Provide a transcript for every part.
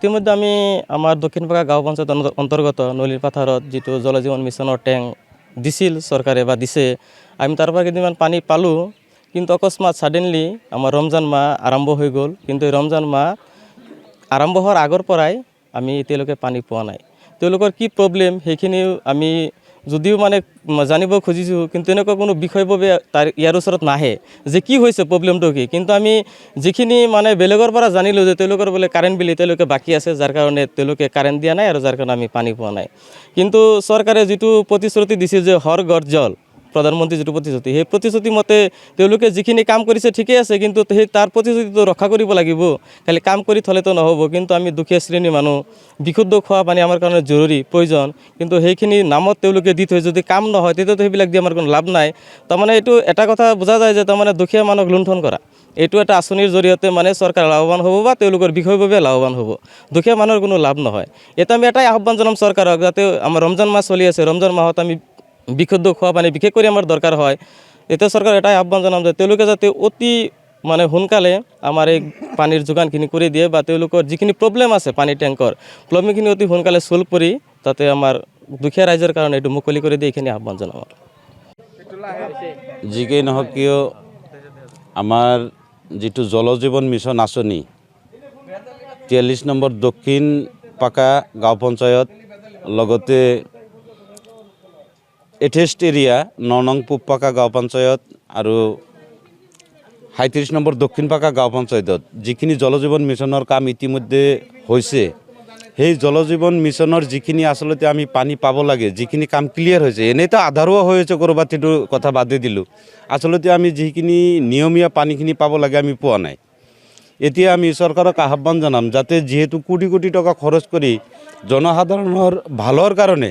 ইতিমধ্যে আমি আমার দক্ষিণপাকা গাঁও পঞ্চায়েত অন্তর্গত নলির পাথারত যেটো জলজীবন মিশনের ট্যাঙ্ক দিছিল সরকারে বা দিছে আমি তার পৰা কেইদিনমান পানী পালোঁ কিন্তু অকস্মাত সাডেনলি আমাৰ ৰমজান মাহ আৰম্ভ হয়ে গ'ল কিন্তু এই ৰমজান মাহ আৰম্ভ হওয়াৰ আগৰ পৰাই আমি এতিয়ালৈকে পানী পোৱা নাই তেওঁলোকৰ কি প্ৰব্লেম সেইখিনিও আমি যদিও মানে জানিব খুজিছোঁ কিন্তু এনেকুৱা কোনো বিষয়ভাৱে তাৰ ইয়াৰ ওচৰত নাহে যে কি হৈছে প্ৰব্লেমটো কি কিন্তু আমি যিখিনি মানে বেলেগৰ পৰা জানিলোঁ যে তেওঁলোকৰ বোলে কাৰেণ্ট বিল এতিয়ালৈকে বাকী আছে যাৰ কাৰণে তেওঁলোকে কাৰেণ্ট দিয়া নাই আৰু যাৰ কাৰণে আমি পানী পোৱা নাই কিন্তু চৰকাৰে যিটো প্ৰতিশ্ৰুতি দিছিল যে হৰ ঘৰ জল প্ৰধানমন্ত্ৰী যিটো প্ৰতিশ্ৰুতি সেই প্ৰতিশ্ৰুতি মতে তেওঁলোকে যিখিনি কাম কৰিছে ঠিকেই আছে কিন্তু সেই তাৰ প্ৰতিশ্ৰুতিটো ৰক্ষা কৰিব লাগিব খালি কাম কৰি থ'লেতো নহ'ব কিন্তু আমি দুখীয়া শ্ৰেণীৰ মানুহ বিশুদ্ধ খোৱা পানী আমাৰ কাৰণে জৰুৰী প্ৰয়োজন কিন্তু সেইখিনি নামত তেওঁলোকে দি থৈ যদি কাম নহয় তেতিয়াতো সেইবিলাক দি আমাৰ কোনো লাভ নাই তাৰমানে এইটো এটা কথা বুজা যায় যে তাৰমানে দুখীয়া মানুহক লুণ্ঠন কৰা এইটো এটা আঁচনিৰ জৰিয়তে মানে চৰকাৰ লাভৱান হ'ব বা তেওঁলোকৰ বিষয়ভাৱে লাভৱান হ'ব দুখীয়া মানুহৰ কোনো লাভ নহয় এটা আমি এটাই আহ্বান জনাম চৰকাৰক যাতে আমাৰ ৰমজান মাহ চলি আছে ৰমজান মাহত আমি বিশুদ্ধ খোৱা পানী বিশেষ কৰি আমাৰ দৰকাৰ হয় এতিয়া চৰকাৰ এটাই আহ্বান জনাম যে তেওঁলোকে যাতে অতি মানে সোনকালে আমাৰ এই পানীৰ যোগানখিনি কৰি দিয়ে বা তেওঁলোকৰ যিখিনি প্ৰব্লেম আছে পানী টেংকৰ প্ৰব্লেমখিনি অতি সোনকালে ছল্ভ কৰি তাতে আমাৰ দুখীয়া ৰাইজৰ কাৰণে এইটো মুকলি কৰি দিয়ে এইখিনি আহ্বান জনাম যিকেই নহওক কিয় আমাৰ যিটো জলজীৱন মিছন আঁচনি 43 নম্বৰ দক্ষিণ পাকা গাঁও পঞ্চায়ত লগতে 28 এৰিয়া 9 নং পূব পাকা গাঁও পঞ্চায়ত আৰু 37 নম্বৰ দক্ষিণ পাকা গাঁও পঞ্চায়তত যিখিনি জলজীৱন মিছনৰ কাম ইতিমধ্যে হৈছে সেই জলজীৱন মিছনৰ যিখিনি আচলতে আমি পানী পাব লাগে যিখিনি কাম ক্লিয়াৰ হৈছে এনেইতো আধাৰুৱা হৈ আছে ক'ৰবাত সেইটো কথা বাদে দিলোঁ আচলতে আমি যিখিনি নিয়মীয়া পানীখিনি পাব লাগে আমি পোৱা নাই এতিয়া আমি চৰকাৰক আহ্বান জনাম যাতে যিহেতু কোটি কোটি টকা খৰচ কৰি জনসাধাৰণৰ ভালৰ কাৰণে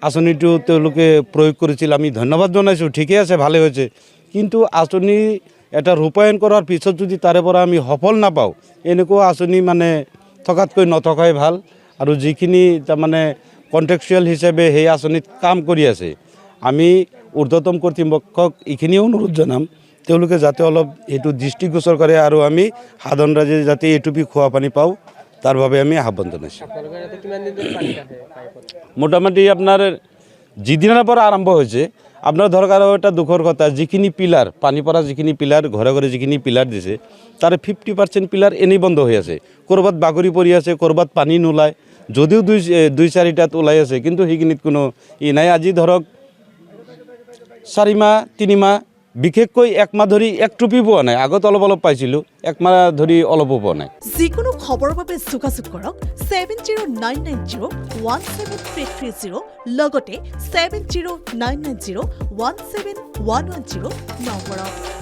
আঁচনিটো তেওঁলোকে প্ৰয়োগ কৰিছিল আমি ধন্যবাদ জনাইছোঁ ঠিকে আছে ভালে হৈছে কিন্তু আঁচনি এটা ৰূপায়ণ কৰাৰ পিছত যদি তাৰে পৰা আমি সফল নাপাওঁ এনেকুৱা আঁচনি মানে থকাতকৈ নথকাই ভাল আৰু যিখিনি তাৰমানে কণ্টেক্সুৱেল হিচাপে সেই আঁচনিত কাম কৰি আছে আমি ঊৰ্ধ্বতম কৰ্তৃপক্ষক এইখিনিও অনুৰোধ জনাম তেওঁলোকে যাতে অলপ এইটো দৃষ্টিগোচৰ কৰে আৰু আমি সাধাৰণ ৰাইজে যাতে এটুপি খোৱা পানী পাওঁ তাৰ বাবে আমি আহ্বান জনাইছোঁ মোটামুটি আপোনাৰ যিদিনাৰ পৰা আৰম্ভ হৈছে আপোনাৰ ধৰক আৰু এটা দুখৰ কথা যিখিনি পিলাৰ পানী পৰা যিখিনি পিলাৰ ঘৰে ঘৰে যিখিনি পিলাৰ দিছে তাৰে 50% পিলাৰ এনেই বন্ধ হৈ আছে ক'ৰবাত বাগৰি পৰি আছে ক'ৰবাত পানী নোলায় যদিও দুই চাৰিটাত ওলাই আছে কিন্তু সেইখিনিত কোনো নাই আজি ধৰক 4 মাহ 3 মাহ বিশেষকৈ 1 মাহ ধৰি এক টুপি পোৱা নাই আগত অলপ পাইছিলোঁ 1 মাহ ধৰি অলপো পোৱা নাই যিকোনো খবৰৰ বাবে যোগাযোগ কৰক 7099017330 লগতে 7099017110 নম্বৰত